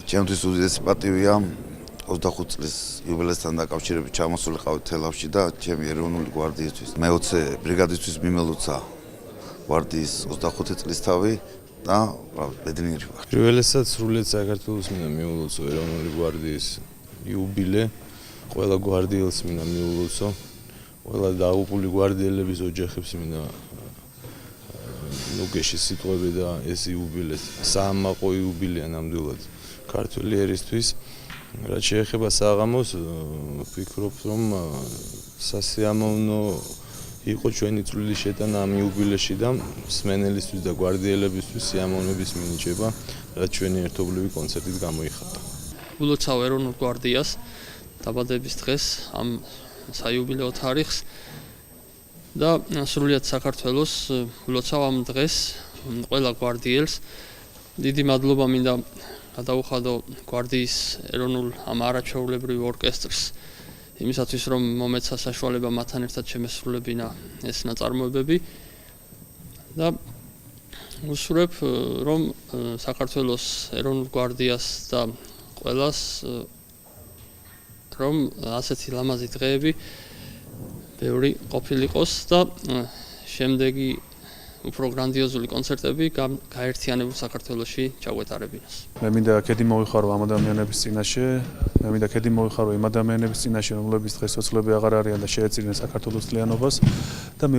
ჩემთვის უდიდესი პატივია 25 წლის იუბილესთან დაკავშირებით ჩამოსულიყავი თელავში და ჩემი ეროვნული გვარდიისთვის. მე-20 ბრიგადისთვის მიმელოცა გვარდიის 25 წლის თავი და ბედნიერი ვარ. პირველესად სრულიად საქართველოს მინდა მიულოცო ეროვნული გვარდიის იუბილე. ყველა გვარდიელს მინდა მიულოცო. ყველა დაღუპული გვარდიელების ოჯახებს მინდა ნუგეში სიტყვები და ეს იუბილე საამაყო იუბილეა ნამდვილად ქართველი ერისთვის. რაც შეეხება საღამოს, ვფიქრობ, რომ სასიამოვნო იყო ჩვენი წვლილი შეტანა ამ იუბილეში და მსმენელისთვის და გვარდიელებისთვის სიამოვნების მინიჭება, რაც ჩვენი ერთობლივი კონცერტით გამოიხატა. ულოცავ ეროვნულ გვარდიას დაბადების დღეს, ამ საიუბილეო თარიღს და სრულიად საქართველოს ულოცავ ამ დღეს ყველა გვარდიელს. დიდი მადლობა მინდა გადაუხადო გვარდიის ეროვნულ ამ არაჩვეულებრივ ორკესტრს იმისათვის, რომ მომეცა საშუალება მათთან ერთად შემესრულებინა ეს ნაწარმოებები და უსურვებ, რომ საქართველოს ეროვნულ გვარდიას და ყველას რომ ასეთი ლამაზი დღეები ბევრი ყოფილიყოს და შემდეგი უფრო გრანდიოზული კონცერტები გაერთიანებულ საქართველოში ჩაგვეტარებინოს. მე მინდა ქედი მოვიხარო ამ ადამიანების წინაშე, მე მინდა ქედი მოვიხარო იმ ადამიანების წინაშე, რომლებიც დღეს სოციალები აღარ არიან და შეეწირნენ საქართველოს ძალიანობას და მე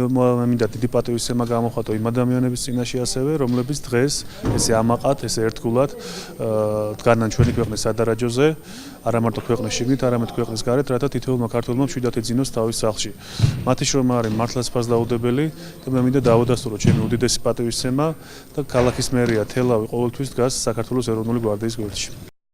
მინდა დიდი პატივისცემა გამოხატო იმ ადამიანების წინაშე ასევე, რომლებიც დღეს ესე ამაყად, ესე ერთგულად დგანან ჩვენი ქვეყნის სადარაჯოზე, არა მარტო ქვეყნის შიგნით, არამედ ქვეყნის გარეთ, რათა თითოეულმა ქართველმა მშვიდად ეძინოს თავის სახლში. მათი შრომა არის მართლაც ფასდაუდებელი და მე მინდა დავადასტურო ჩემი უდიდესი პატივისცემა და ქალაქის მერია თელავი ყოველთვის დგას საქართველოს ეროვნული გვარდიის გვერდში.